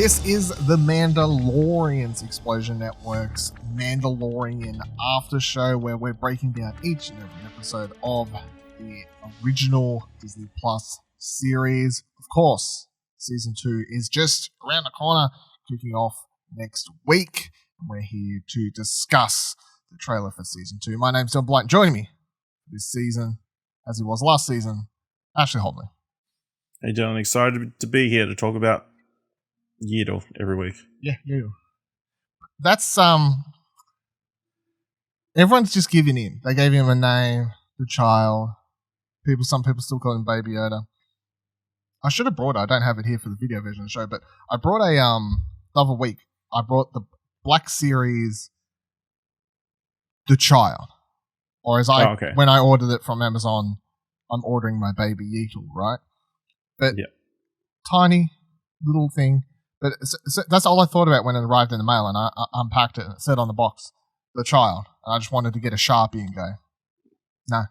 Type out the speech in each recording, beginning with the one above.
This is the MandaLOREians Explosion Network's Mandalorian After Show, where we're breaking down each and every episode of the original Disney Plus series. Of course, Season 2 is just around the corner, kicking off next week. We're here to discuss the trailer for Season 2. My name's Dylan Blight. Joining me this season, as he was last season, Ashley Hobley. Hey Dylan, excited to be here to talk about Yeetle every week. Yeah, Yeetle. That's everyone's just giving in. They gave him a name, the child. Some people still call him Baby Yoda. I should have brought it. I don't have it here for the video version of the show, but I brought the other week. I brought the Black Series, the child, or when I ordered it from Amazon, I'm ordering my Baby Yeetle, right? But tiny little thing. But so that's all I thought about when it arrived in the mail, and I unpacked it and it said on the box, the child. And I just wanted to get a Sharpie and go, no.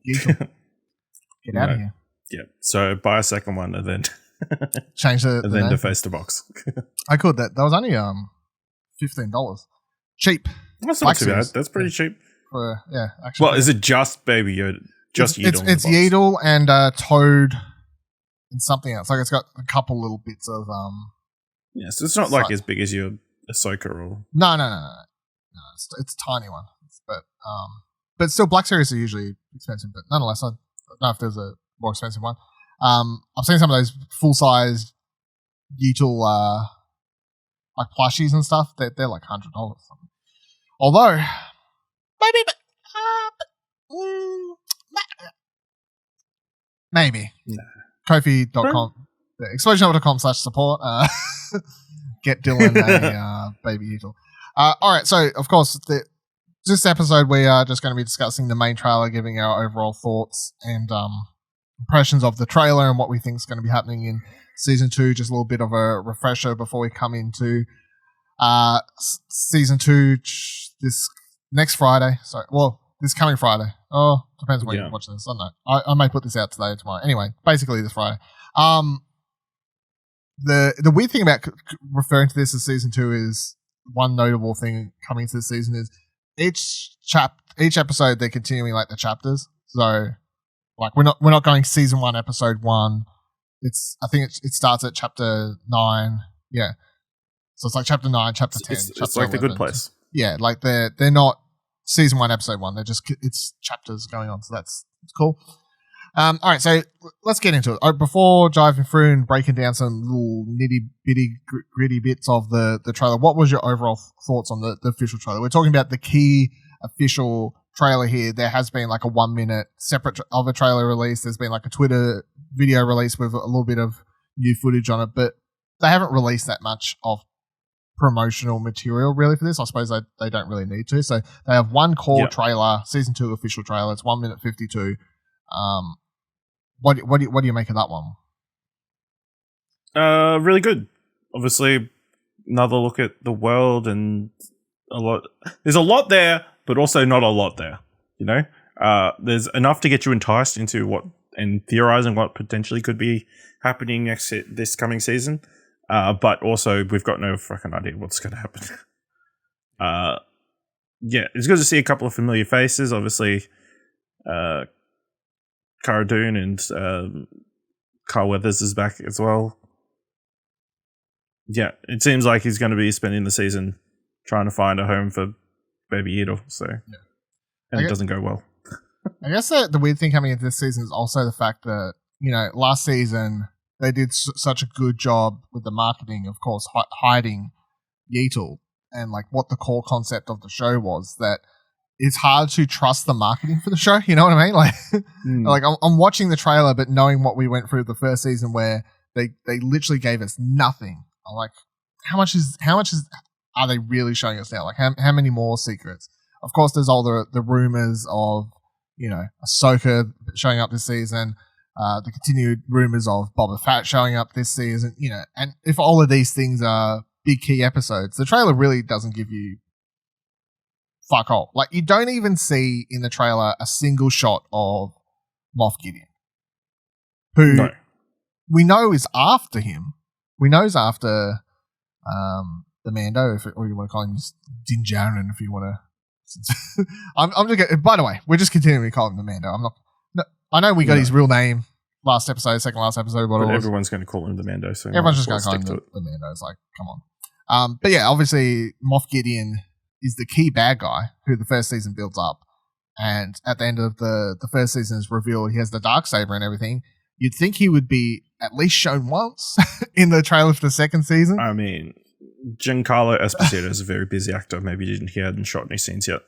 Yeetle. Get out of here. Yeah. So buy a second one and then change the and then deface the box. I could. That was only $15. Cheap. That's not too bad. That's pretty cheap. Actually. Well, is it just Baby Yoda? Just Yeetle? It's Yeetle and Toad and something else. Like it's got a couple little bits of yeah, so it's not like as big as your Ahsoka or no. It's a tiny one, but still, Black Series are usually expensive. But nonetheless, I don't know if there's a more expensive one. I've seen some of those full size Yeetle like plushies and stuff. They're like $100. Although maybe Kofi.com. Explosion.com/support. Get Dylan a Baby Yeetle. All right, so of course, this episode we are just going to be discussing the main trailer, giving our overall thoughts and impressions of the trailer and what we think is going to be happening in Season 2. Just a little bit of a refresher before we come into Season 2 this next Friday. This coming Friday. Oh, depends when you're watching this. I don't know. I may put this out today or tomorrow. Anyway, basically this Friday. The weird thing about referring to this as Season 2 is one notable thing coming to the season is each episode they're continuing like the chapters. So like we're not going Season 1 Episode 1. I think it starts at Chapter 9. Yeah. So it's like Chapter 9, Chapter 10. It's like 11. The Good Place. Yeah, like they're not Season 1 Episode 1. It's chapters going on. So it's cool. All right, so let's get into it. Before diving through and breaking down some little nitty-bitty, gritty bits of the trailer, what was your overall thoughts on the official trailer? We're talking about the key official trailer here. There has been like a 1 minute separate of a trailer release. There's been like a Twitter video release with a little bit of new footage on it, but they haven't released that much of promotional material really for this. I suppose they don't really need to. So they have one core trailer, Season 2 official trailer. It's 1 minute 52. What do you make of that one? Really good. Obviously, another look at the world and a lot. There's a lot there, but also not a lot there. You know, there's enough to get you enticed into what and theorizing what potentially could be happening this coming season. But also, we've got no fucking idea what's going to happen. It's good to see a couple of familiar faces. Obviously, Cara Dune and Carl Weathers is back as well. Yeah, it seems like he's going to be spending the season trying to find a home for Baby Yeetle. And it doesn't go well. I guess the weird thing coming into this season is also the fact that, you know, last season they did such a good job with the marketing, of course, hiding Yeetle and like what the core concept of the show was, that it's hard to trust the marketing for the show. You know what I mean? Like, like I'm watching the trailer, but knowing what we went through the first season where they literally gave us nothing. I'm like, how much are they really showing us now? Like how many more secrets? Of course, there's all the rumors of, you know, Ahsoka showing up this season, the continued rumors of Boba Fett showing up this season, you know, and if all of these things are big key episodes, the trailer really doesn't give you fuck all. Like, you don't even see in the trailer a single shot of Moff Gideon, who we know is after him. We know is after the Mando, or you want to call him Din Djarin, if you want to. I'm just. By the way, we're just continuing to call him the Mando. I'm not. No, I know we got his real name last episode, second last episode. But everyone's going to call him the Mando. So everyone's just going to call him the Mando. It's like, come on. But yeah, obviously, Moff Gideon is the key bad guy who the first season builds up. And at the end of the first season is revealed he has the Darksaber and everything. You'd think he would be at least shown once in the trailer for the second season. I mean, Giancarlo Esposito is a very busy actor. Maybe he hadn't shot any scenes yet.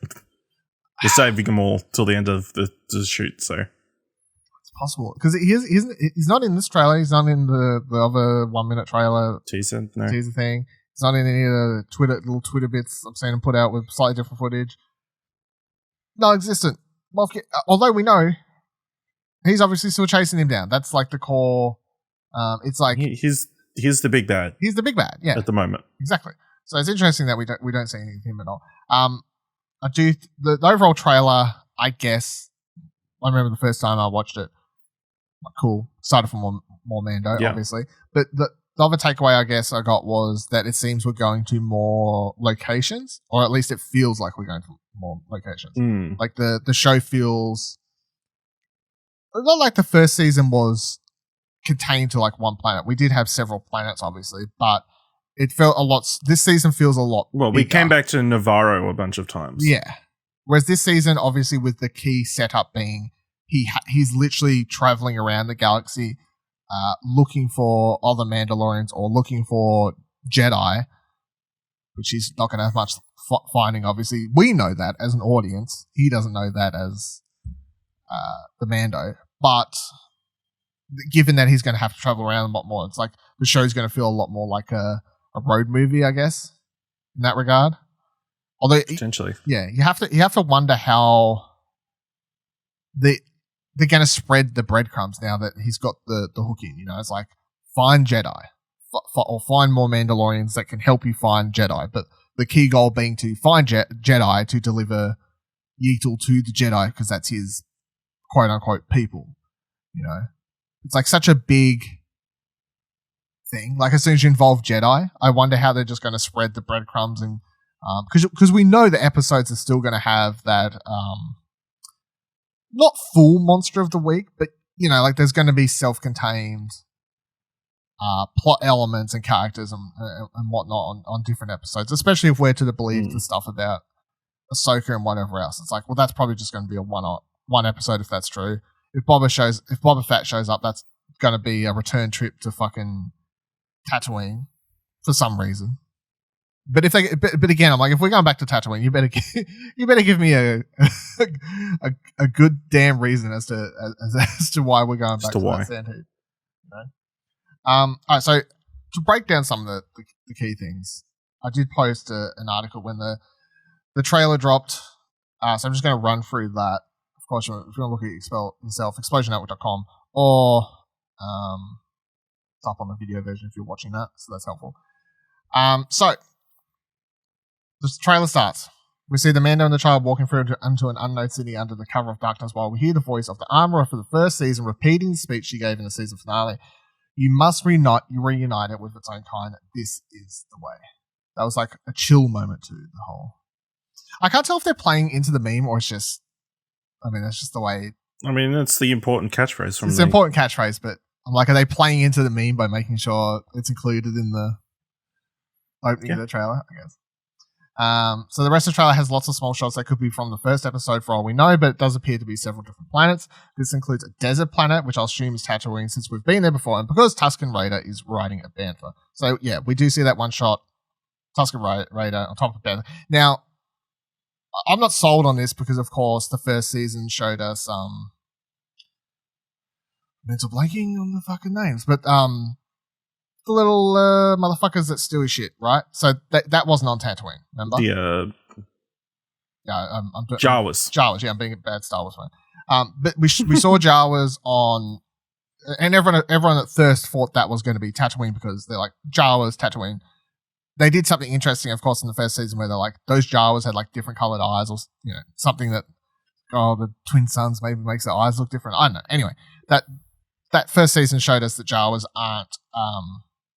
He's saving them all till the end of the shoot, so... It's possible. Because he's not in this trailer. He's not in the other 1 minute trailer. Teaser thing. He's not in any of the little Twitter bits I've seen him put out with slightly different footage. Non-existent. Although we know he's obviously still chasing him down. That's like the core. It's like he's the big bad. He's the big bad. Yeah, at the moment, exactly. So it's interesting that we don't see anything of him at all. I do the overall trailer. I guess I remember the first time I watched it. Cool. Started from more Mando, obviously, but the other takeaway I guess I got was that it seems we're going to more locations, or at least it feels like we're going to more locations. Like the show feels not like the first season was contained to like one planet. We did have several planets, obviously, but it felt a lot. This season feels a lot. Well, we came back to Navarro a bunch of times. Yeah. Whereas this season, obviously, with the key setup being he's literally traveling around the galaxy, looking for other Mandalorians or looking for Jedi, which he's not going to have much finding, obviously. We know that as an audience. He doesn't know that as the Mando. But given that he's going to have to travel around a lot more, it's like the show's going to feel a lot more like a road movie, I guess, in that regard. Although potentially. Yeah, you have to wonder how they're going to spread the breadcrumbs now that he's got the hook in. You know, it's like find Jedi or find more Mandalorians that can help you find Jedi. But the key goal being to find Jedi to deliver Yeetle to the Jedi because that's his quote unquote people. You know, it's like such a big thing. Like as soon as you involve Jedi, I wonder how they're just going to spread the breadcrumbs and because we know the episodes are still going to have that. Not full monster of the week, but you know, like there's going to be self-contained plot elements and characters and whatnot on different episodes, especially if we're to believe the stuff about Ahsoka and whatever else. It's like, well, that's probably just going to be a one episode if that's true. If Boba Fett shows up, that's going to be a return trip to fucking Tatooine for some reason. But but again, I'm like, if we're going back to Tatooine, you better give me a good damn reason as to why we're going back to that sand heap. You know? All right, so to break down some of the key things, I did post an article when the trailer dropped. So I'm just going to run through that. Of course, if you want to look at it yourself, explosionnetwork.com, or it's up on the video version if you're watching that, so that's helpful. So the trailer starts. We see the Mando and the child walking through into an unknown city under the cover of darkness while we hear the voice of the armorer for the first season repeating the speech she gave in the season finale. You must reunite it with its own kind. This is the way. That was like a chill moment to the whole. I can't tell if they're playing into the meme or it's just, that's just the way. I mean, that's the important catchphrase from It's an important catchphrase, but I'm like, are they playing into the meme by making sure it's included in the opening of the trailer? I guess. So the rest of the trailer has lots of small shots that could be from the first episode for all we know, but it does appear to be several different planets. This includes a desert planet, which I'll assume is Tatooine since we've been there before, and because Tusken Raider is riding a bantha. So yeah, we do see that one shot, Tusken Raider on top of bantha. Now, I'm not sold on this because, of course, the first season showed us mental blanking on the fucking names, but the little motherfuckers that steal his shit, right? So that wasn't on Tatooine, remember? Jawas. Jawas, yeah, I'm being a bad Star Wars fan. But we saw Jawas on, and everyone at first thought that was going to be Tatooine because they're like, Jawas, Tatooine. They did something interesting, of course, in the first season where they're like, those Jawas had like different colored eyes or, you know, something that, the twin suns maybe makes their eyes look different. I don't know. Anyway, that first season showed us that Jawas aren't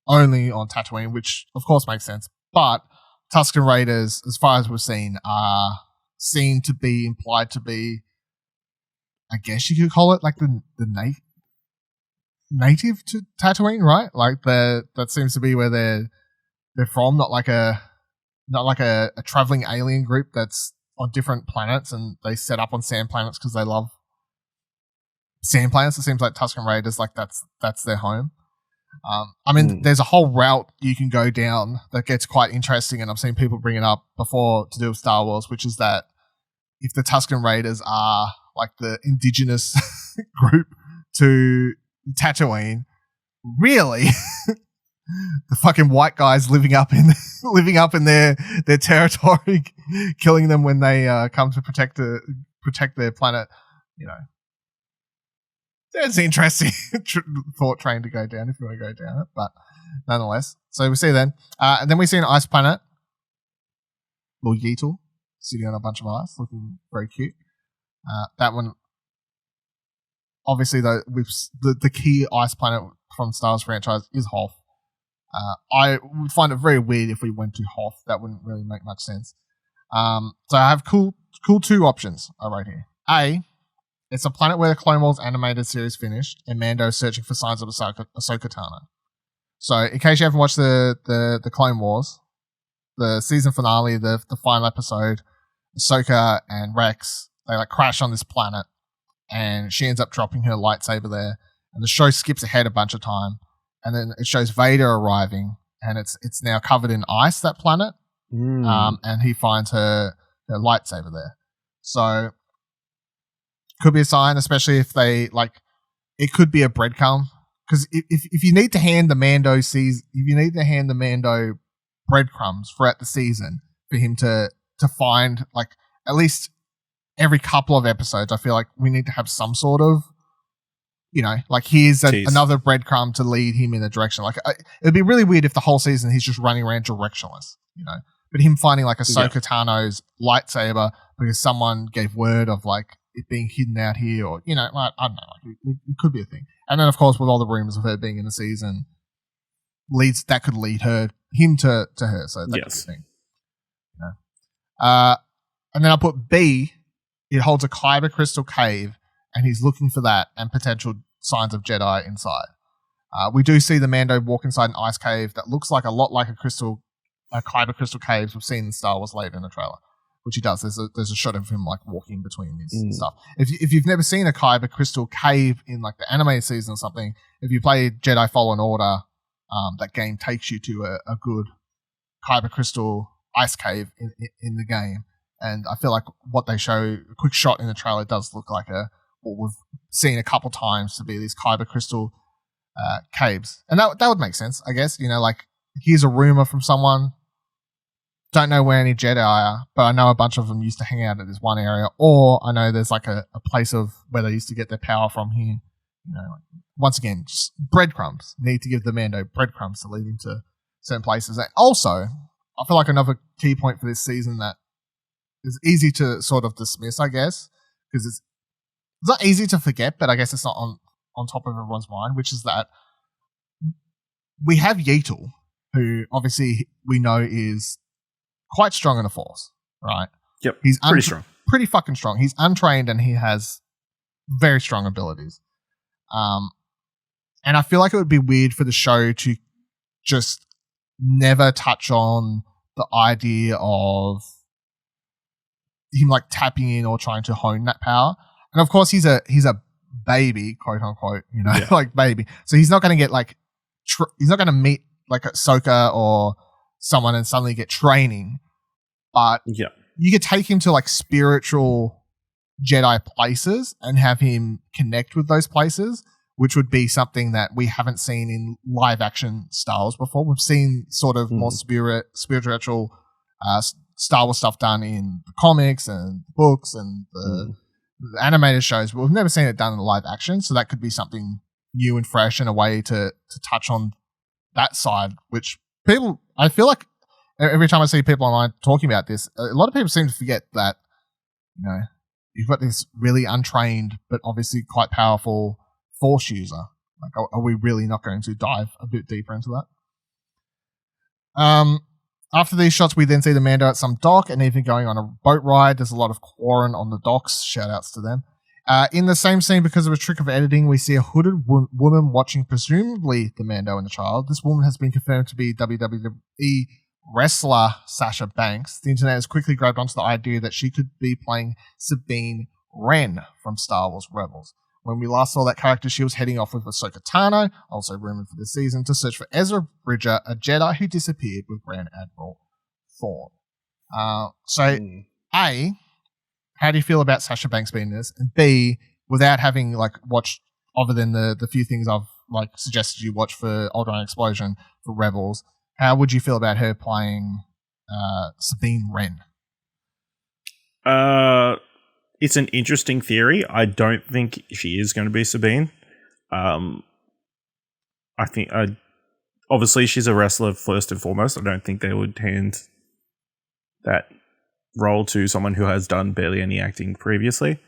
only on Tatooine, which of course makes sense. But Tusken Raiders, as far as we've seen, are seen to be implied to be, I guess you could call it like the native to Tatooine, right? Like that seems to be where they're from, not like a traveling alien group that's on different planets and they set up on sand planets because they love sand planets. It seems like Tusken Raiders, like that's their home. There's a whole route you can go down that gets quite interesting, and I've seen people bring it up before to do with Star Wars, which is that if the Tusken Raiders are like the indigenous group to Tatooine, really, the fucking white guys living up in their territory, killing them when they come to protect their planet, you know. There's an interesting thought train to go down if you want to go down it, but nonetheless. So we see then. And then we see an ice planet, little Yeetle, sitting on a bunch of ice, looking very cute. That one, obviously, though, the key ice planet from Star Wars franchise is Hoth. I would find it very weird if we went to Hoth. That wouldn't really make much sense. So I have cool two options I wrote here. A, it's a planet where the Clone Wars animated series finished, and Mando is searching for signs of Ahsoka Tano. So, in case you haven't watched the Clone Wars, the season finale, the final episode, Ahsoka and Rex, they like crash on this planet, and she ends up dropping her lightsaber there, and the show skips ahead a bunch of time, and then it shows Vader arriving, and it's now covered in ice, that planet, and he finds her lightsaber there. So, could be a sign, especially if they like. It could be a breadcrumb, because if you need to hand the Mando breadcrumbs throughout the season for him to find, like, at least every couple of episodes, I feel like we need to have some sort of, you know, like here's another breadcrumb to lead him in a direction. Like it'd be really weird if the whole season he's just running around directionless, you know. But him finding like Ahsoka Tano's lightsaber because someone gave word of like it being hidden out here, or, you know, I don't know, like it could be a thing. And then of course with all the rumors of her being in the season, could lead him to her. So that could be a thing. You know? And then I put B. It holds a Kyber Crystal cave, and he's looking for that and potential signs of Jedi inside. We do see the Mando walk inside an ice cave that looks like a lot like a Kyber Crystal caves we've seen in Star Wars later in the trailer, which he does. There's a shot of him like walking between these stuff. If you've never seen a Kyber Crystal cave in like the animated season or something, if you play Jedi Fallen Order, that game takes you to a good Kyber Crystal ice cave in the game. And I feel like what they show, a quick shot in the trailer, does look like what we've seen a couple times to be these Kyber Crystal caves. And that would make sense, I guess. You know, like, here's a rumor from someone, don't know where any Jedi are, but I know a bunch of them used to hang out at this one area, or I know there's like a place of where they used to get their power from here. You know, like, once again, just breadcrumbs. Need to give the Mando breadcrumbs to lead him to certain places. And also, I feel like another key point for this season that is easy to sort of dismiss, I guess, because it's not easy to forget, but I guess it's not on top of everyone's mind, which is that we have Yeetle, who obviously we know is quite strong in the Force, right? Yep, he's pretty strong. Pretty fucking strong. He's untrained and he has very strong abilities. And I feel like it would be weird for the show to just never touch on the idea of him like tapping in or trying to hone that power. And of course he's a baby, quote unquote, you know, like baby. So he's not going to get like, he's not going to meet like Ahsoka or someone and suddenly get training. But you could take him to like spiritual Jedi places and have him connect with those places, which would be something that we haven't seen in live action Star Wars before. We've seen sort of more spiritual Star Wars stuff done in the comics and books and the animated shows, but we've never seen it done in live action. So that could be something new and fresh and a way to touch on that side, which people, I feel like every time I see people online talking about this, a lot of people seem to forget that, you know, you've got this really untrained but obviously quite powerful Force user. Like, are we really not going to dive a bit deeper into that? After these shots, we then see the Mando at some dock and even going on a boat ride. There's a lot of Quarren on the docks. Shout outs to them. In the same scene, because of a trick of editing, we see a hooded woman watching presumably the Mando and the child. This woman has been confirmed to be WWE wrestler Sasha Banks. The internet has quickly grabbed onto the idea that she could be playing Sabine Wren from Star Wars Rebels. When we last saw that character, she was heading off with Ahsoka Tano, also rumored for this season, to search for Ezra Bridger, a Jedi who disappeared with Grand Admiral Thrawn. A, how do you feel about Sasha Banks being this? And B, without having like watched other than the few things I've like suggested you watch for Alderaan Explosion for Rebels, how would you feel about her playing Sabine Wren? It's an interesting theory. I don't think she is going to be Sabine. I think obviously she's a wrestler first and foremost. I don't think they would hand that role to someone who has done barely any acting previously.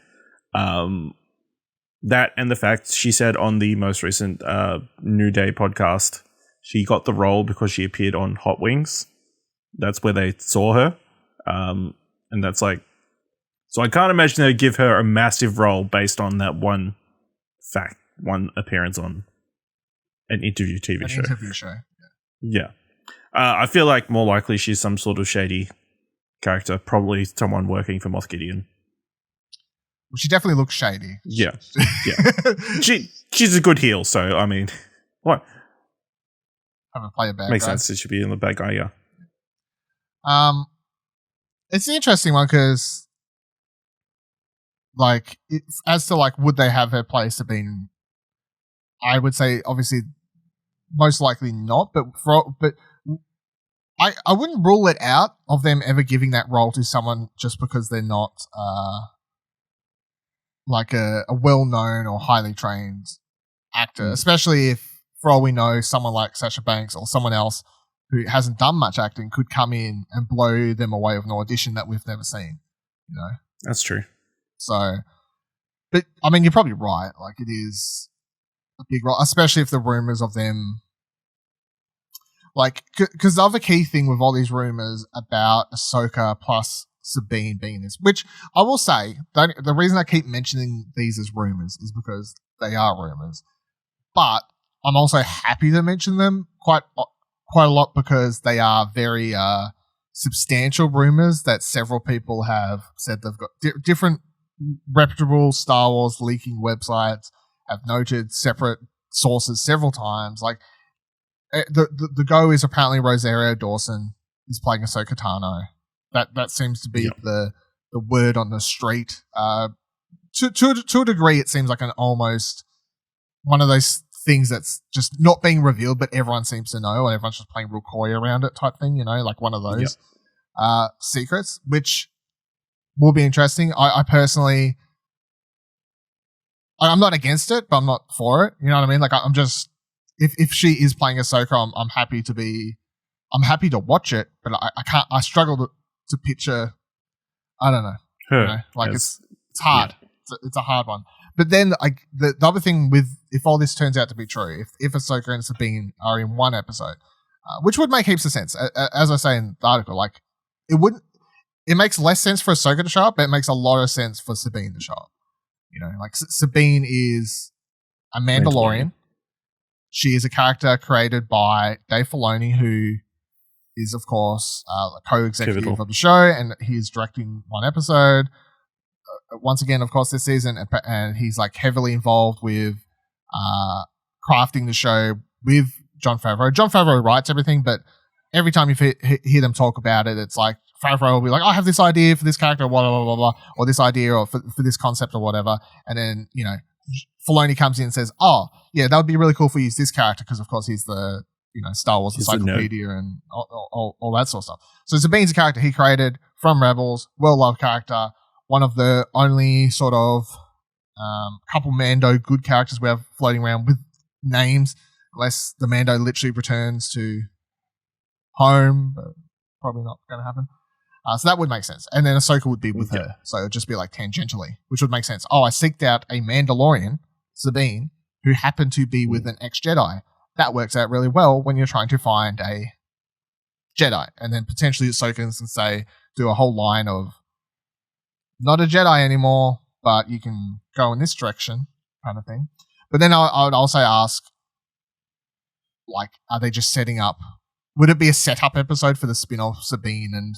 That and the fact she said on the most recent New Day podcast, she got the role because she appeared on Hot Wings. That's where they saw her. And that's like, so I can't imagine they'd give her a massive role based on that one appearance on an interview TV show. Interview show. Yeah. I feel like more likely she's some sort of shady character, probably someone working for Moff Gideon. Well, she definitely looks shady. Yeah. Yeah. She's a good heel, so I mean, what? Have a play a bad Makes guy. sense. It should be in the bad guy, yeah. It's an interesting one because like, as to like, would they have her play Sabine? I would say obviously, most likely not. But I wouldn't rule it out of them ever giving that role to someone just because they're not like a well-known or highly trained actor, especially if, for all we know, someone like Sasha Banks or someone else who hasn't done much acting could come in and blow them away with an audition that we've never seen. You know, that's true. So, but I mean, you're probably right. Like, it is a big role, especially if the rumors of them, like, because the other key thing with all these rumors about Ahsoka plus Sabine being this, which I will say, the reason I keep mentioning these as rumors is because they are rumors, but I'm also happy to mention them quite a lot because they are very substantial rumors that several people have said they've got different reputable Star Wars leaking websites have noted separate sources several times. Like the go is apparently Rosario Dawson is playing Ahsoka Tano. That seems to be the word on the street. To a degree, it seems like an almost one of those things that's just not being revealed, but everyone seems to know, and everyone's just playing real coy around it type thing. You know, like one of those secrets, which will be interesting. I personally, I'm not against it, but I'm not for it. You know what I mean? Like I'm just, if she is playing Ahsoka, I'm happy to watch it, but I struggle to picture. I don't know. Her, you know? Like it's hard. Yeah. It's a hard one. But then the other thing with, if all this turns out to be true, if Ahsoka and Sabine are in one episode, which would make heaps of sense, as I say in the article, like it makes less sense for Ahsoka to show up, but it makes a lot of sense for Sabine to show up. You know, like Sabine is a Mandalorian. She is a character created by Dave Filoni, who is, of course, a co-executive of the show, and he's directing one episode. Once again, of course, this season, and he's like heavily involved with crafting the show with Jon Favreau. Jon Favreau writes everything, but every time you hear them talk about it, it's like Favreau will be like, I have this idea for this character, blah, blah, blah, blah, or this idea or for this concept or whatever. And then, you know, Filoni comes in and says, oh, yeah, that would be really cool if we use this character because, of course, he's the, you know, Star Wars encyclopedia and all that sort of stuff. So Sabine's a character he created from Rebels, well-loved character, one of the only sort of couple Mando good characters we have floating around with names, unless the Mando literally returns to home, but probably not going to happen. So that would make sense. And then Ahsoka would be with her. So it would just be like tangentially, which would make sense. Oh, I seeked out a Mandalorian, Sabine, who happened to be with an ex-Jedi. That works out really well when you're trying to find a Jedi, and then potentially Ahsoka can say, do a whole line of not a Jedi anymore, but you can go in this direction, kind of thing. But then I would also ask, like, are they just setting up? Would it be a setup episode for the spin-off Sabine and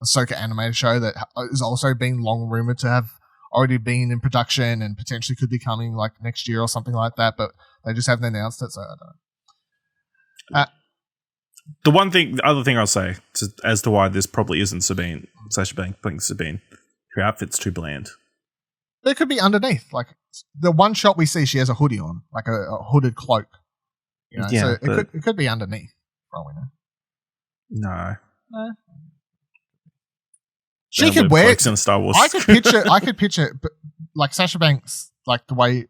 Ahsoka animated show that is also being long rumored to have already been in production and potentially could be coming like next year or something like that, but they just haven't announced it, so I don't know. The other thing I'll say as to why this probably isn't Sabine, Sacha Banks Sabine, her outfit's too bland. It could be underneath. Like, the one shot we see, she has a hoodie on, like a hooded cloak. You know? Yeah, so it could be underneath, probably. No. She could wear it in Star Wars. I could picture, but like Sacha Banks, like the way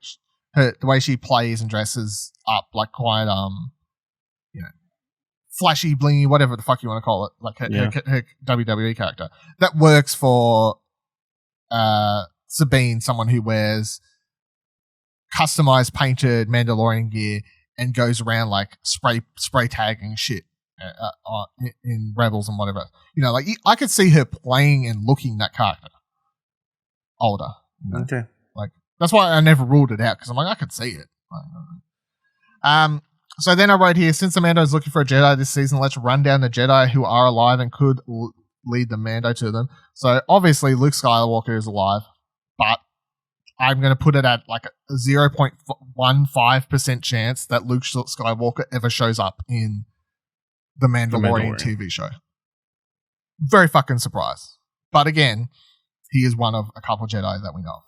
she plays and dresses up, like quite flashy, blingy, whatever the fuck you want to call it, like her WWE character. That works for Sabine, someone who wears customized, painted Mandalorian gear and goes around like spray tagging shit in Rebels and whatever. You know, like I could see her playing and looking that character older. You know? Okay, like that's why I never ruled it out, because I'm like, I could see it. So then I wrote here, since the Mando is looking for a Jedi this season, let's run down the Jedi who are alive and could lead the Mando to them. So obviously Luke Skywalker is alive, but I'm going to put it at like a 0.15% chance that Luke Skywalker ever shows up in the Mandalorian TV show. Very fucking surprised. But again, he is one of a couple Jedi that we know of.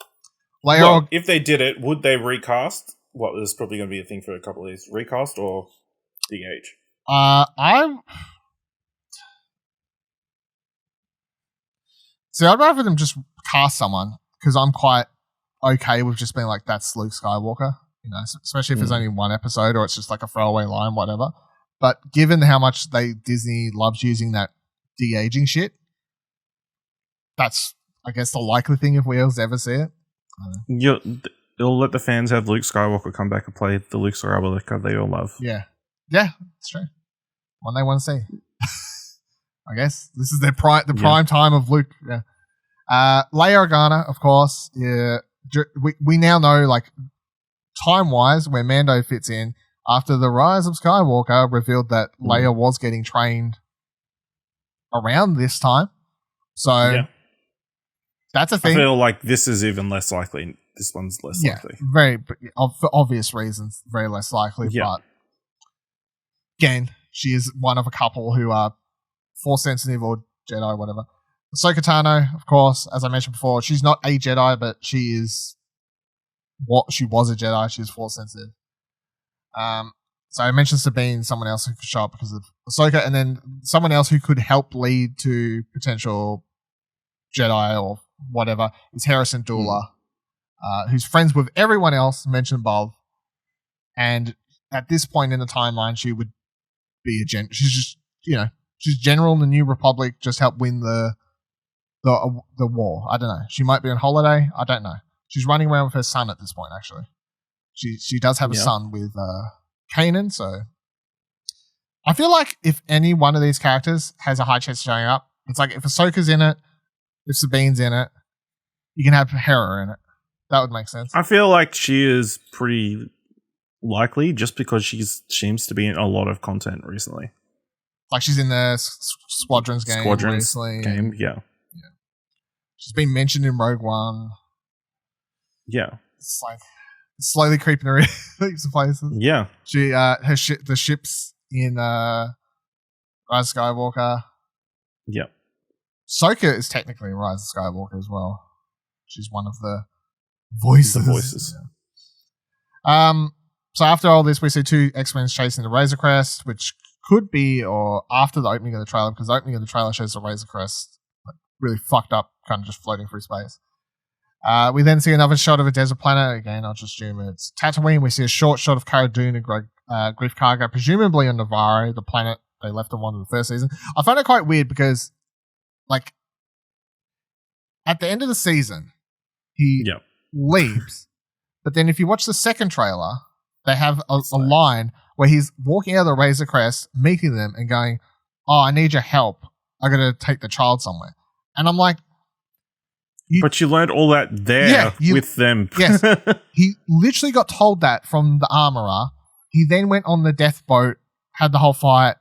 If they did it, would they recast? What is probably going to be a thing for a couple of these. Recast or DH? I'd rather them just cast someone, because I'm quite okay with just being like, that's Luke Skywalker, you know, especially if there's only one episode or it's just like a throwaway line, whatever. But given how much Disney loves using that de-aging shit, that's, I guess, the likely thing if we ever see it. It'll let the fans have Luke Skywalker come back and play the Luke Skywalker they all love. Yeah, it's true. One they want to see. I guess this is the prime time of Luke. Yeah. Leia Organa, of course. Yeah, we now know, like, time wise, where Mando fits in. After the Rise of Skywalker revealed that Leia was getting trained around this time, so that's a thing. I feel like this is even less likely. This one's less likely. For obvious reasons, very less likely. Yeah. But again, she is one of a couple who are Force sensitive or Jedi, whatever. Ahsoka Tano, of course, as I mentioned before, she's not a Jedi, but she is what she was a Jedi. She is Force sensitive. So I mentioned Sabine, someone else who could show up because of Ahsoka, and then someone else who could help lead to potential Jedi or whatever is Harrison Dula. Who's friends with everyone else mentioned above, and at this point in the timeline, she would be she's just, you know, she's general in the New Republic, just helped win the war. I don't know. She might be on holiday. I don't know. She's running around with her son at this point. Actually, she does have a son with Kanan. So I feel like if any one of these characters has a high chance of showing up, it's like if Ahsoka's in it, if Sabine's in it, you can have Hera in it. That would make sense. I feel like she is pretty likely just because she seems to be in a lot of content recently. Like she's in the Squadrons game recently. Yeah. She's been mentioned in Rogue One. Yeah. It's like slowly creeping around heaps of places. Yeah. She the ships in Rise of Skywalker. Yeah. Ahsoka is technically Rise of Skywalker as well. She's one of the voices. Yeah. So after all this, we see two X-Wings chasing the Razor Crest, which could be or after the opening of the trailer, because the opening of the trailer shows the Razor Crest like really fucked up, kind of just floating through space. We then see another shot of a desert planet. Again, I'll just assume it's Tatooine. We see a short shot of Cara Dune and Griff Karga, presumably on Navarro, the planet they left on one of the first season. I find it quite weird because, like, at the end of the season, he leaves. But then if you watch the second trailer, they have a line where he's walking out of the Razor Crest, meeting them and going, oh, I need your help. I got to take the child somewhere. And I'm like, but you learned all that there with them. Yes. He literally got told that from the armorer. He then went on the death boat, had the whole fight,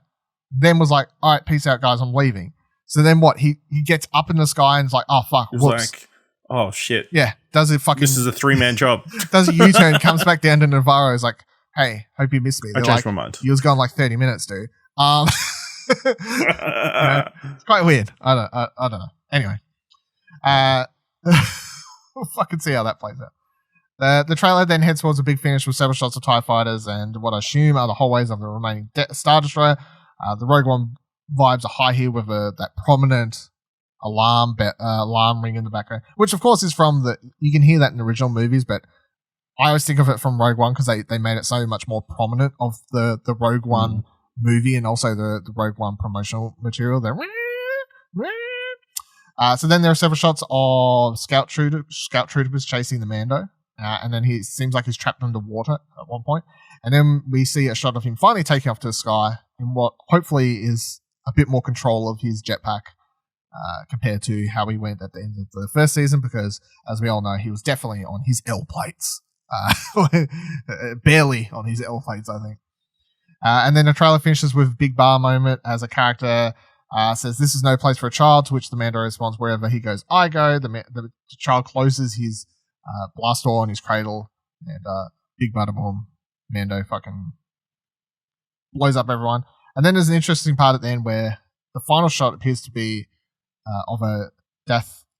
then was like, all right, peace out, guys, I'm leaving. So then what? He gets up in the sky and is like, oh, fuck, He was whoops. like, oh, shit. Yeah, does it fucking... This is a 3-man job. Does a U-turn, comes back down to Navarro, is like, hey, hope you missed me. I They're changed like, my mind. You was gone like 30 minutes, dude. It's quite weird. I don't know. Anyway. We'll fucking see how that plays out. The trailer then heads towards a big finish with several shots of TIE fighters and what I assume are the hallways of the remaining Star Destroyer. The Rogue One vibes are high here with that prominent alarm ring in the background, which of course is from you can hear that in the original movies, but I always think of it from Rogue One because they made it so much more prominent of the Rogue One movie and also the Rogue One promotional material. So then there are several shots of scout troopers chasing the Mando, and then he seems like he's trapped underwater at one point. And then we see a shot of him finally taking off to the sky in what hopefully is a bit more control of his jetpack compared to how he went at the end of the first season, because as we all know, he was definitely on his L plates. Barely on his L plates, I think. And then the trailer finishes with a big bar moment as a character says, "This is no place for a child," to which the Mando responds, "Wherever he goes, I go." The child closes his blast door on his cradle, and big bada boom, Mando fucking blows up everyone. And then there's an interesting part at the end where the final shot appears to be of a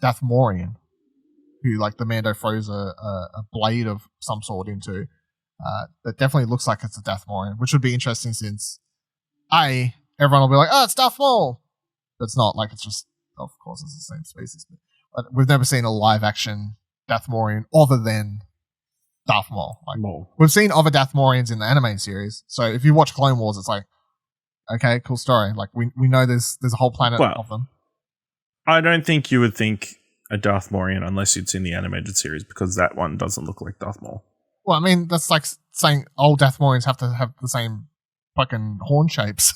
Dathmorian, who like the Mando throws a blade of some sort into. That definitely looks like it's a Dathmorian, which would be interesting since everyone will be like, "Oh, it's Darth Maul," but it's not. Like, it's just, of course, it's the same species, but we've never seen a live action Dathmorian other than Darth Maul. Like, we've seen other Dathmorians in the anime series, so if you watch Clone Wars, it's like, okay, cool story. Like, we know there's a whole planet of them. I don't think you would think a Darth Morian unless you'd seen the animated series, because that one doesn't look like Darth Maul. Well, I mean, that's like saying all Dathmorians have to have the same fucking horn shapes.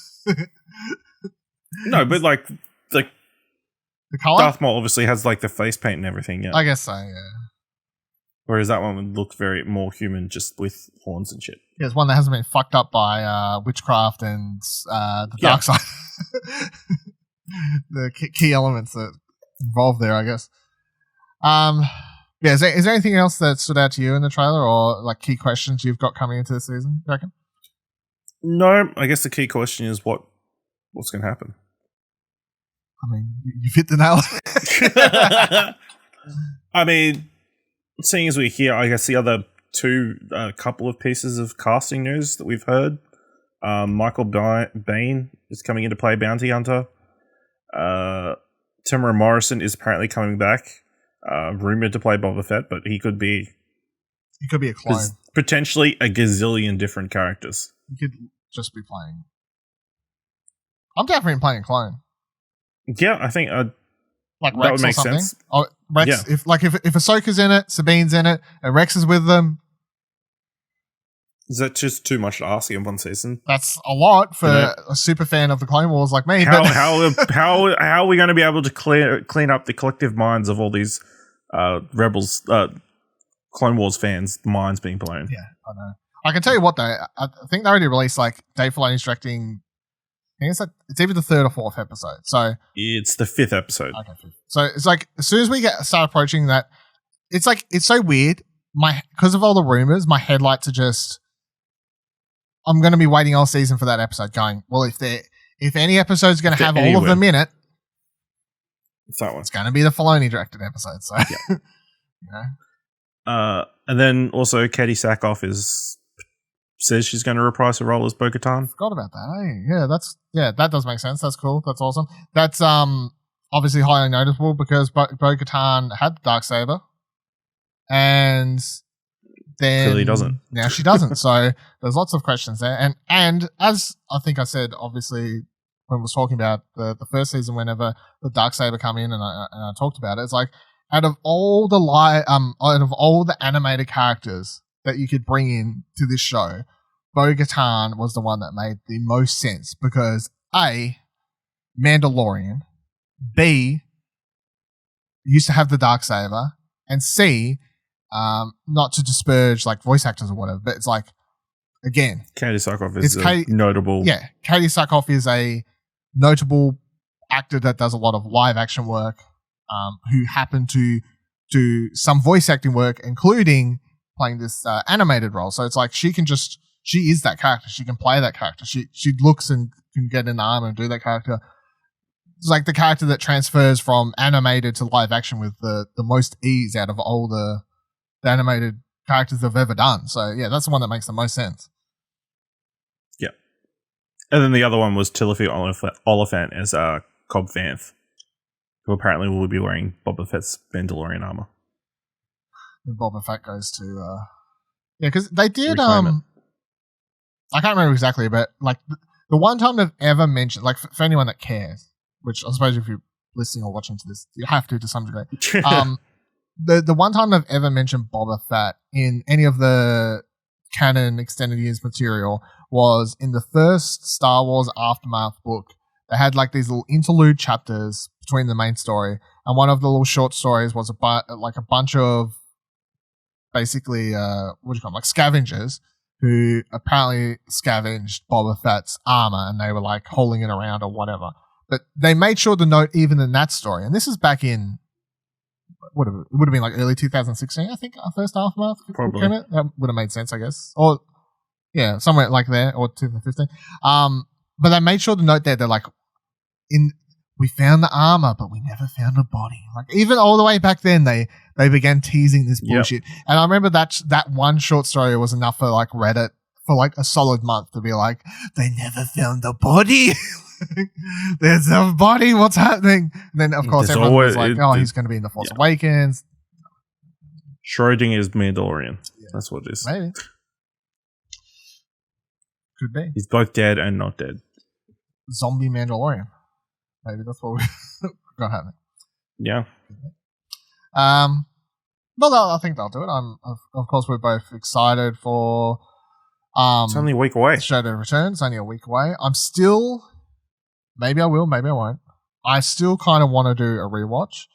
No, but like the color? Darth Maul obviously has like the face paint and everything, yeah. I guess so, yeah. Whereas that one would look very more human, just with horns and shit. Yeah, it's one that hasn't been fucked up by witchcraft and the dark side. The key elements that involved there, I guess. Yeah, is there anything else that stood out to you in the trailer, or like key questions you've got coming into the season, you reckon? No, I guess the key question is what's going to happen. I mean, you've hit the nail. I mean, seeing as we're here, I guess the other couple of pieces of casting news that we've heard. Michael Biehn is coming in to play Bounty Hunter. Temuera Morrison is apparently coming back, rumored to play Boba Fett, but he could be a clone. Potentially a gazillion different characters. He could just be playing. I'm definitely playing a clone. Yeah, I think like Rex that would make or something. sense. Oh, Rex, yeah. if Ahsoka's in it, Sabine's in it, and Rex is with them. Is that just too much to ask in one season? That's a lot for a super fan of the Clone Wars like me. How are we going to be able to clean up the collective minds of all these Rebels, Clone Wars fans' minds being blown? Yeah, I know. I can tell you what though, I think they already released like Dave Filoni's directing. I think it's either the 3rd or 4th episode. So it's the 5th episode. Okay, 5th. So it's like as soon as we start approaching that, it's like it's so weird. Because of all the rumors, my headlights are just. I'm going to be waiting all season for that episode. Going, well, if any episode is going to have all of them in it, it's that one. It's going to be the Filoni directed episode. So, yeah. You know. And then also Katie Sackhoff says she's going to reprise her role as Bo-Katan. Forgot about that. Hey, that does make sense. That's cool. That's awesome. That's obviously highly noticeable because Bo-Katan had the Darksaber, and then clearly doesn't. Now she doesn't. So there's lots of questions there. And as I think I said, obviously when I was talking about the first season, whenever the Darksaber come in and I talked about it, it's like out of all the animated characters that you could bring in to this show, Bo-Katan was the one that made the most sense because Mandalorian, B, used to have the Darksaber, and C, not to disparage like voice actors or whatever, but it's like, again, Katie Sackhoff is notable. Yeah, Katie Sackhoff is a notable actor that does a lot of live action work, who happened to do some voice acting work, including playing this animated role. So it's like she is that character. She can play that character. She looks and can get an arm and do that character. It's like the character that transfers from animated to live action with the most ease out of all the animated characters they've ever done. So yeah, that's the one that makes the most sense. Yeah. And then the other one was Timothy Oliphant as Cobb Vanth, who apparently will be wearing Boba Fett's Mandalorian armor. And Boba Fett goes to yeah, because they did Reclaim I can't remember exactly, but like the one time they've ever mentioned, like for anyone that cares, which I suppose if you're listening or watching to this, you have to some degree. The one time they've ever mentioned Boba Fett in any of the canon extended years material was in the first Star Wars Aftermath book. They had like these little interlude chapters between the main story, and one of the little short stories was a bunch of basically what do you call them, like scavengers who apparently scavenged Boba Fett's armor, and they were like hauling it around or whatever. But they made sure to note even in that story, and this is back in it would have been like early 2016, I think, our first Aftermath. Probably. That would have made sense, I guess. Or yeah, somewhere like there, or 2015. But they made sure to note there, they're like, we found the armor, but we never found a body. Like even all the way back then, they began teasing this bullshit. Yep. And I remember that one short story was enough for like Reddit for like a solid month to be like, they never found the body. There's a body. What's happening? And then of course everyone was like, he's going to be in the Force Awakens. Schrodinger's Mandalorian. Yeah. That's what it is. Maybe. Could be. He's both dead and not dead. Zombie Mandalorian. Maybe that's what we got happening. Yeah. Well, I think they'll do it. Of course, we're both excited for. It's only a week away. Shadow Returns, only a week away. I'm still. Maybe I will. Maybe I won't. I still kind of want to do a rewatch.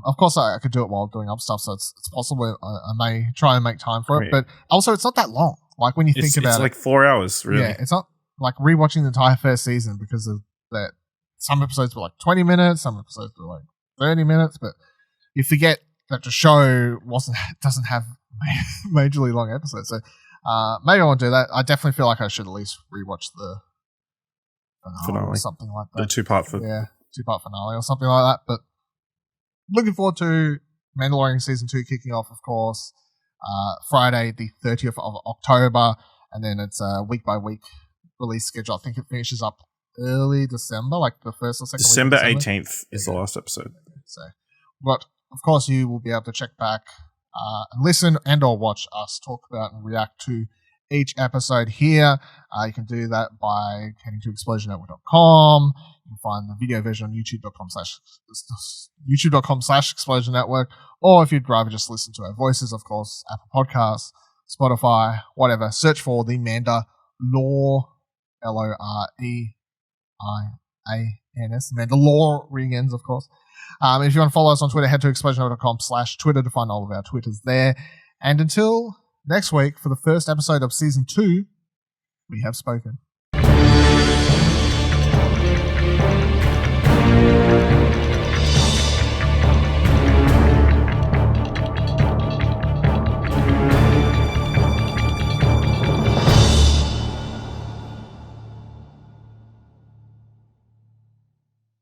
Of course, I could do it while doing other stuff, so it's possible I may try and make time for it. But also, it's not that long. Like when you think about it, it's like 4 hours. Really. Yeah, it's not like rewatching the entire first season because of that. Some episodes were like 20 minutes, some episodes were like 30 minutes, but you forget that the show doesn't have majorly long episodes. So maybe I won't do that. I definitely feel like I should at least rewatch the finale or something like that. The two-part finale or something like that. But looking forward to Mandalorian Season 2 kicking off, of course, Friday the 30th of October, and then it's a week-by-week release schedule. I think it finishes up early December, like the first or second December week of 18th is the last episode. So, but of course you will be able to check back and listen and or watch us talk about and react to each episode here. You can do that by heading to explosionnetwork.com. You can find the video version on youtube.com/explosionnetwork, or if you'd rather just listen to our voices, of course, Apple Podcasts, Spotify, whatever. Search for the Mandalore, LOREIANS, MandaLOREians, of course. If you want to follow us on Twitter, head to explosionnetwork.com/Twitter to find all of our Twitters there. And until next week for the first episode of Season 2, we have spoken.